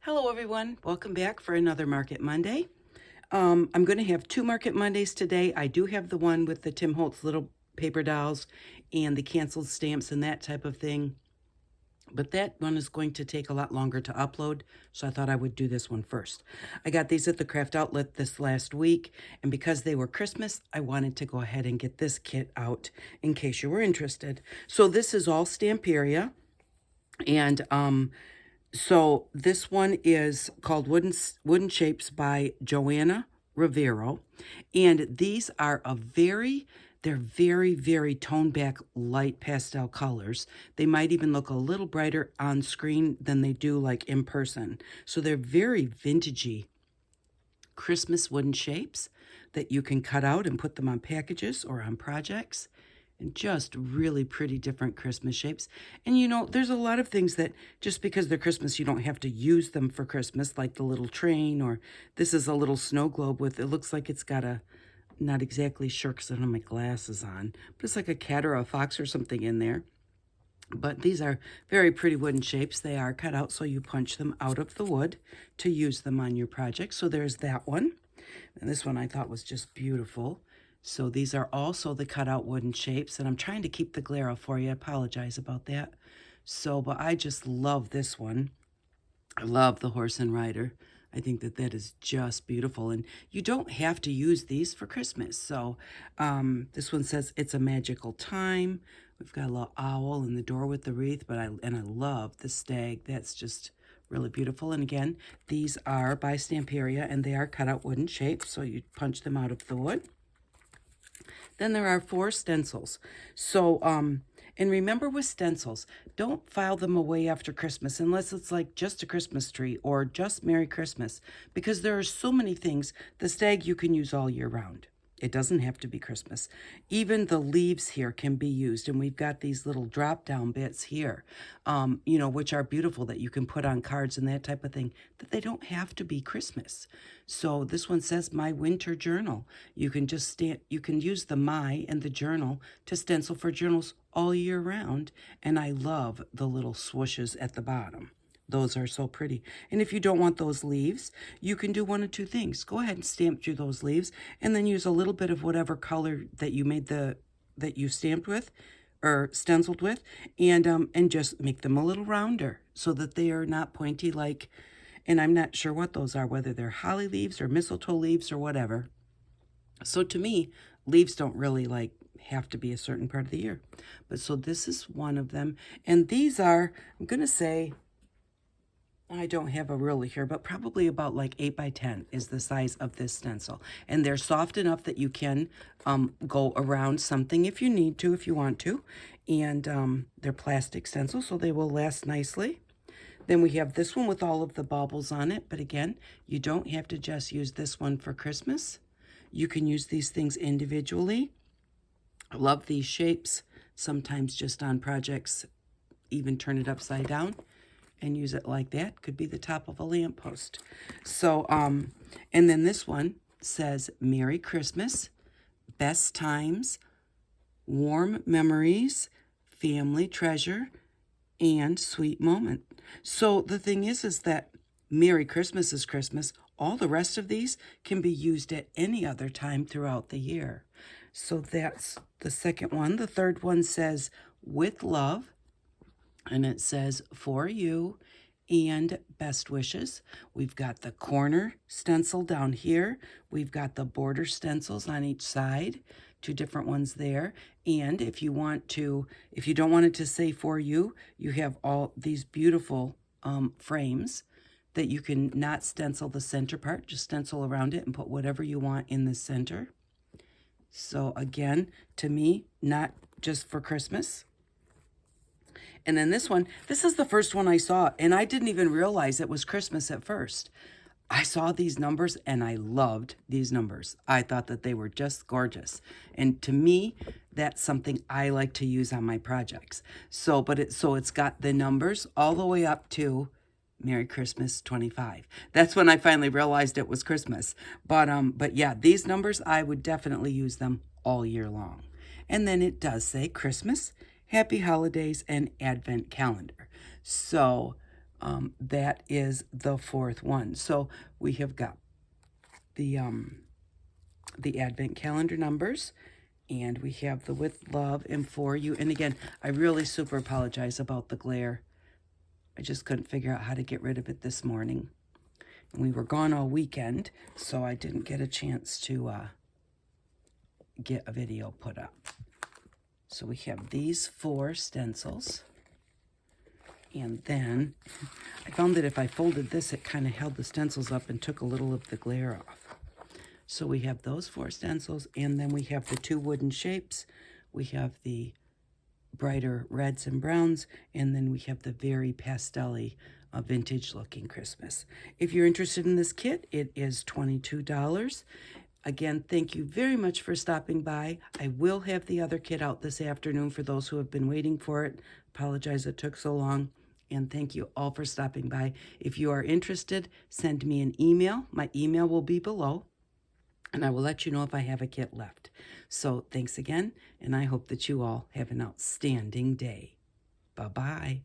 Hello everyone, welcome back for another Market Monday. I'm going to have two Market Mondays today. I do have the one with the Tim Holtz little paper dolls and the canceled stamps and that type of thing. But that one is going to take a lot longer to upload, so I thought I would do this one first. I got these at the craft outlet this last week, and because they were Christmas, I wanted to go ahead and get this kit out in case you were interested. So this is all Stamperia, and so this one is called Wooden Shapes by Joanna Rivero. And these are they're very, very toned back light pastel colors. They might even look a little brighter on screen than they do like in person. So they're very vintagey Christmas wooden shapes that you can cut out and put them on packages or on projects. And just really pretty different Christmas shapes. And you know, there's a lot of things that just because they're Christmas, you don't have to use them for Christmas, like the little train, or this is a little snow globe with, it looks like it's got a, not exactly sure because I don't have my glasses on, but it's like a cat or a fox or something in there. But these are very pretty wooden shapes. They are cut out so you punch them out of the wood to use them on your project. So there's that one. And this one I thought was just beautiful. So these are also the cutout wooden shapes, and I'm trying to keep the glare off for you. I apologize about that. So, but I just love this one. I love the horse and rider. I think that that is just beautiful, and you don't have to use these for Christmas. So this one says it's a magical time. We've got a little owl in the door with the wreath, but I love the stag. That's just really beautiful. And again, these are by Stamperia, and they are cutout wooden shapes, so you punch them out of the wood. Then there are 4 stencils. So, and remember with stencils, don't file them away after Christmas unless it's like just a Christmas tree or just Merry Christmas, because there are so many things. The stag you can use all year round. It doesn't have to be Christmas. Even the leaves here can be used, and we've got these little drop-down bits here, you know, which are beautiful that you can put on cards and that type of thing, that they don't have to be Christmas. So this one says My Winter Journal. You can just you can use the My and the journal to stencil for journals all year round, and I love the little swooshes at the bottom. Those are so pretty. And if you don't want those leaves, you can do one of two things. Go ahead and stamp through those leaves and then use a little bit of whatever color that you made that you stamped with or stenciled with, and just make them a little rounder so that they are not pointy like, and I'm not sure what those are, whether they're holly leaves or mistletoe leaves or whatever. So to me, leaves don't really like have to be a certain part of the year. But so this is one of them. And these are, I'm going to say, I don't have a ruler here, but probably about like 8 by 10 is the size of this stencil. And they're soft enough that you can go around something if you need to, if you want to. And they're plastic stencils, so they will last nicely. Then we have this one with all of the baubles on it. But again, you don't have to just use this one for Christmas. You can use these things individually. I love these shapes. Sometimes just on projects, even turn it upside down and use it like that. Could be the top of a lamppost. So, and then this one says Merry Christmas, Best Times, Warm Memories, Family Treasure, and Sweet Moment. So the thing is that Merry Christmas is Christmas. All the rest of these can be used at any other time throughout the year. So that's the second one. The third one says With Love, and it says For You and Best Wishes. We've got the corner stencil down here. We've got the border stencils on each side, 2 different ones there. And if you want to, if you don't want it to say For You, you have all these beautiful frames that you can not stencil the center part, just stencil around it and put whatever you want in the center. So again, to me, not just for Christmas. And then this one, this is the first one I saw, and I didn't even realize it was Christmas at first. I saw these numbers, and I loved these numbers. I thought that they were just gorgeous. And to me, that's something I like to use on my projects. So, it's got the numbers all the way up to Merry Christmas 25. That's when I finally realized it was Christmas. But yeah, these numbers, I would definitely use them all year long. And then it does say Christmas, Happy Holidays, and Advent Calendar. So That is the fourth one. So we have got the Advent calendar numbers, and we have the with love and for you. And again, I really super apologize about the glare. I just couldn't figure out how to get rid of it this morning. And we were gone all weekend, so I didn't get a chance to get a video put up. So we have these 4 stencils. And then I found that if I folded this, it kind of held the stencils up and took a little of the glare off. So we have those 4 stencils, and then we have the 2 wooden shapes. We have the brighter reds and browns, and then we have the very pastel-y, vintage-looking Christmas. If you're interested in this kit, it is $22. Again, thank you very much for stopping by. I will have the other kit out this afternoon for those who have been waiting for it. Apologize it took so long. And thank you all for stopping by. If you are interested, send me an email. My email will be below, and I will let you know if I have a kit left. So thanks again, and I hope that you all have an outstanding day. Bye-bye.